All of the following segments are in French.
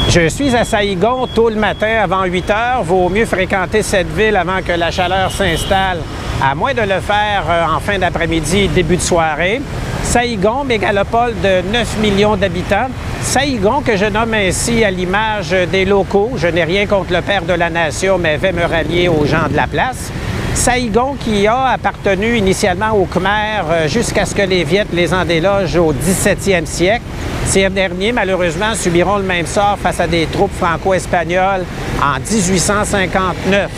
Je suis à Saïgon tôt le matin avant 8 heures. Vaut mieux fréquenter cette ville avant que la chaleur s'installe, à moins de le faire en fin d'après-midi, début de soirée. Saïgon, mégalopole de 9 millions d'habitants. Saïgon que je nomme ainsi à l'image des locaux. Je n'ai rien contre le père de la nation, mais vais me rallier aux gens de la place. Saïgon qui a appartenu initialement aux Khmers jusqu'à ce que les Viets les en délogent au 17e siècle. Ces derniers, malheureusement, subiront le même sort face à des troupes franco-espagnoles en 1859.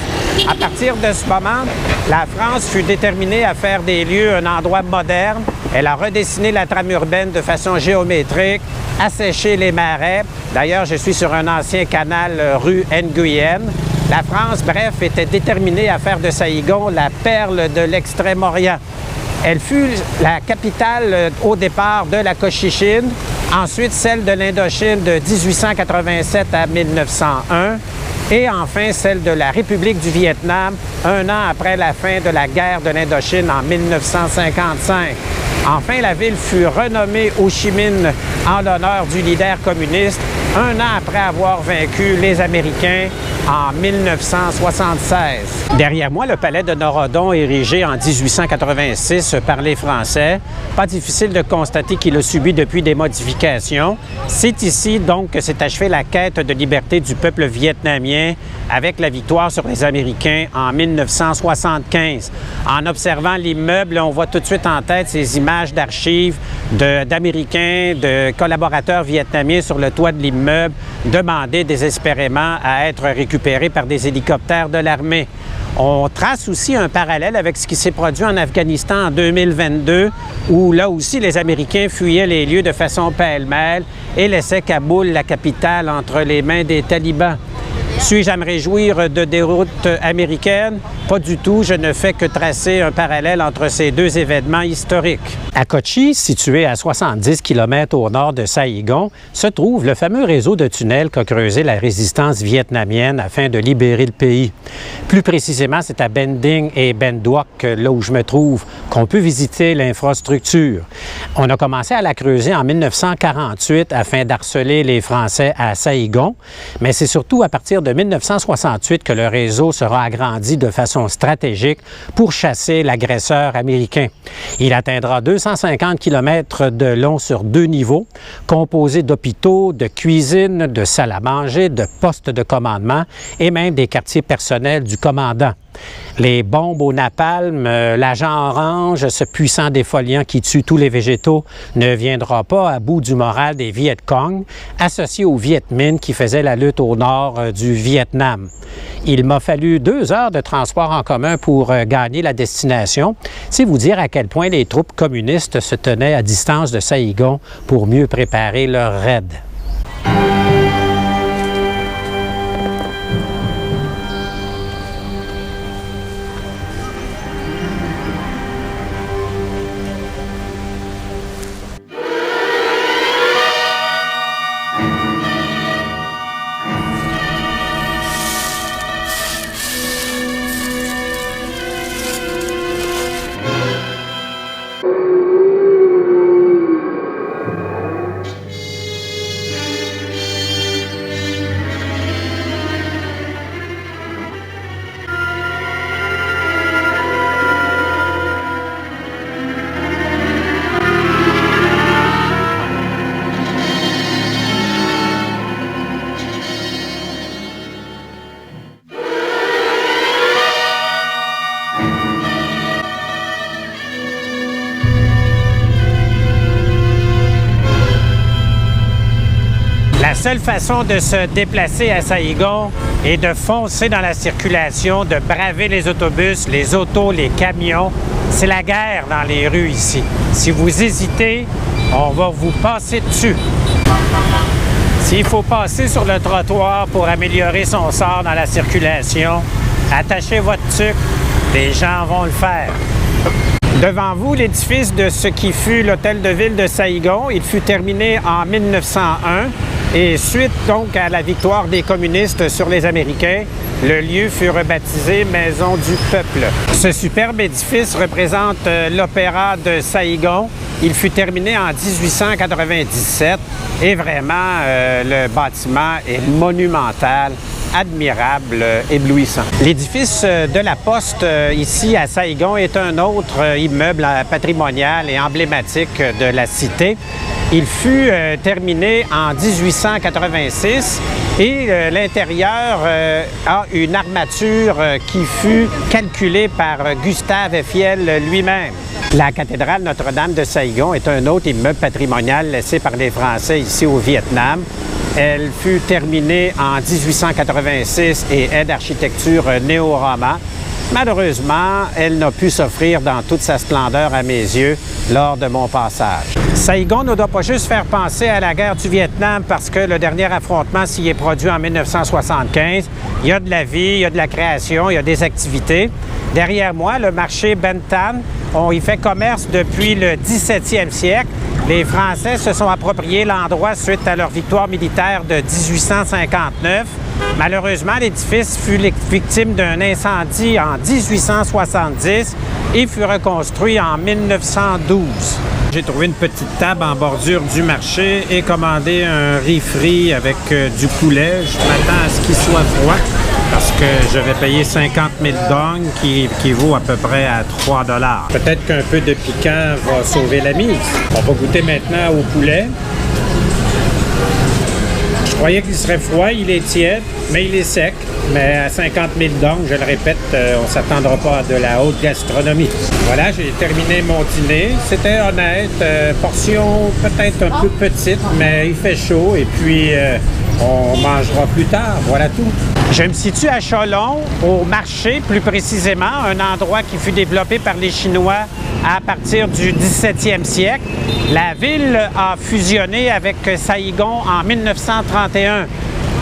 À partir de ce moment, la France fut déterminée à faire des lieux un endroit moderne. Elle a redessiné la trame urbaine de façon géométrique, asséché les marais. D'ailleurs, je suis sur un ancien canal rue Nguyen. La France, bref, était déterminée à faire de Saïgon la perle de l'Extrême-Orient. Elle fut la capitale au départ de la Cochinchine, ensuite celle de l'Indochine de 1887 à 1901 et enfin celle de la République du Vietnam un an après la fin de la guerre de l'Indochine en 1955. Enfin, la ville fut renommée Ho Chi Minh en l'honneur du leader communiste un an après avoir vaincu les Américains en 1976. Derrière moi, le palais de Norodom, érigé en 1886 par les Français. Pas difficile de constater qu'il a subi depuis des modifications. C'est ici, donc, que s'est achevée la quête de liberté du peuple vietnamien avec la victoire sur les Américains en 1975. En observant l'immeuble, on voit tout de suite en tête ces images d'archives d'Américains, de collaborateurs vietnamiens sur le toit de l'immeuble, demander désespérément à être récupérés par des hélicoptères de l'armée. On trace aussi un parallèle avec ce qui s'est produit en Afghanistan en 2022, où là aussi les Américains fuyaient les lieux de façon pêle-mêle et laissaient Kaboul, la capitale, entre les mains des talibans. Suis-je à me réjouir de déroutes américaines? Pas du tout. Je ne fais que tracer un parallèle entre ces deux événements historiques. À Kochi, situé à 70 km au nord de Saïgon, se trouve le fameux réseau de tunnels qu'a creusé la résistance vietnamienne afin de libérer le pays. Plus précisément, c'est à Ben Dinh et Ben Duoc, là où je me trouve, qu'on peut visiter l'infrastructure. On a commencé à la creuser en 1948 afin d'harceler les Français à Saïgon, mais c'est surtout à partir de 1968 que le réseau sera agrandi de façon stratégique pour chasser l'agresseur américain. Il atteindra 250 km de long sur 2 niveaux, composés d'hôpitaux, de cuisines, de salles à manger, de postes de commandement et même des quartiers personnels du commandant. Les bombes au napalm, l'agent orange, ce puissant défoliant qui tue tous les végétaux, ne viendra pas à bout du moral des Viet Cong, associés aux Viet Minh qui faisaient la lutte au nord du Vietnam. Il m'a fallu 2 heures de transport en commun pour gagner la destination. C'est vous dire à quel point les troupes communistes se tenaient à distance de Saïgon pour mieux préparer leur raid. La seule façon de se déplacer à Saïgon est de foncer dans la circulation, de braver les autobus, les autos, les camions. C'est la guerre dans les rues ici. Si vous hésitez, on va vous passer dessus. S'il faut passer sur le trottoir pour améliorer son sort dans la circulation, attachez votre tuque, les gens vont le faire. Devant vous, l'édifice de ce qui fut l'hôtel de ville de Saïgon. Il fut terminé en 1901 et suite donc à la victoire des communistes sur les Américains, le lieu fut rebaptisé Maison du Peuple. Ce superbe édifice représente l'Opéra de Saïgon, Il fut terminé en 1897 et vraiment, le bâtiment est monumental, admirable, éblouissant. L'édifice de la Poste ici à Saïgon est un autre immeuble patrimonial et emblématique de la cité. Il fut terminé en 1886 et l'intérieur a une armature qui fut calculée par Gustave Eiffel lui-même. La cathédrale Notre-Dame de Saïgon est un autre immeuble patrimonial laissé par les Français ici au Vietnam. Elle fut terminée en 1886 et est d'architecture néo-roman. Malheureusement, elle n'a pu s'offrir dans toute sa splendeur à mes yeux lors de mon passage. Saïgon ne doit pas juste faire penser à la guerre du Vietnam parce que le dernier affrontement s'y est produit en 1975. Il y a de la vie, il y a de la création, il y a des activités. Derrière moi, le marché Ben Thanh, on y fait commerce depuis le 17e siècle. Les Français se sont appropriés l'endroit suite à leur victoire militaire de 1859. Malheureusement, l'édifice fut victime d'un incendie en 1870 et fut reconstruit en 1912. J'ai trouvé une petite table en bordure du marché et commandé un riz frit avec du poulet. Je m'attends à ce qu'il soit froid parce que je vais payer 50 000 dong qui équivaut à peu près à 3 $. Peut-être qu'un peu de piquant va sauver la mise. On va goûter maintenant au poulet. Je croyais qu'il serait froid, il est tiède, mais il est sec. Mais à 50 000 dong, je le répète, on ne s'attendra pas à de la haute gastronomie. Voilà, j'ai terminé mon dîner. C'était honnête, portion peut-être un peu petite, mais il fait chaud et puis on mangera plus tard. Voilà tout. Je me situe à Cholon, au marché plus précisément, un endroit qui fut développé par les Chinois à partir du 17e siècle. La ville a fusionné avec Saïgon en 1931.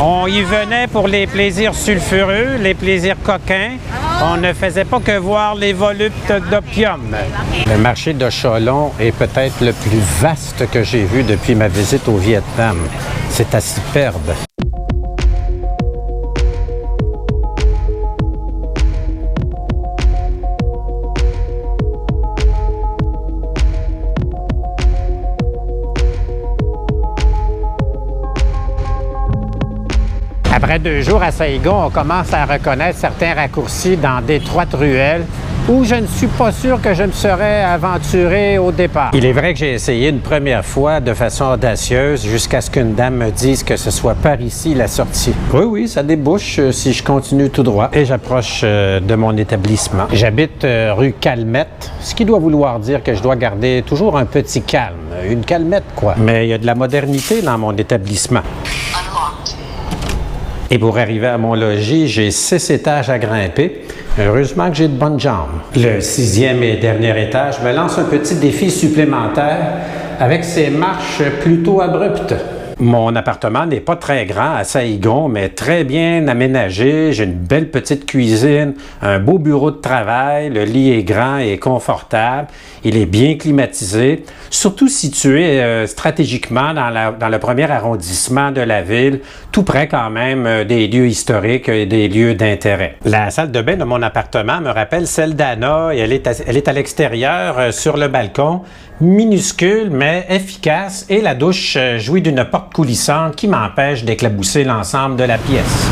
On y venait pour les plaisirs sulfureux, les plaisirs coquins. On ne faisait pas que voir les voluptes d'opium. Le marché de Cholon est peut-être le plus vaste que j'ai vu depuis ma visite au Vietnam. C'est à s'y perdre. Après 2 jours à Saïgon, on commence à reconnaître certains raccourcis dans d'étroites ruelles où je ne suis pas sûr que je me serais aventuré au départ. Il est vrai que j'ai essayé une première fois de façon audacieuse jusqu'à ce qu'une dame me dise que ce soit par ici la sortie. Oui, ça débouche si je continue tout droit et j'approche de mon établissement. J'habite rue Calmette, ce qui doit vouloir dire que je dois garder toujours un petit calme, une calmette quoi. Mais il y a de la modernité dans mon établissement. Et pour arriver à mon logis, j'ai 6 étages à grimper. Heureusement que j'ai de bonnes jambes. Le 6e et dernier étage me lance un petit défi supplémentaire avec ses marches plutôt abruptes. Mon appartement n'est pas très grand à Saïgon, mais très bien aménagé. J'ai une belle petite cuisine, un beau bureau de travail, le lit est grand et confortable. Il est bien climatisé, surtout situé stratégiquement dans le premier arrondissement de la ville, tout près quand même des lieux historiques et des lieux d'intérêt. La salle de bain de mon appartement me rappelle celle d'Anna et elle est à l'extérieur sur le balcon, minuscule mais efficace et la douche jouit d'une porte coulissante qui m'empêche d'éclabousser l'ensemble de la pièce.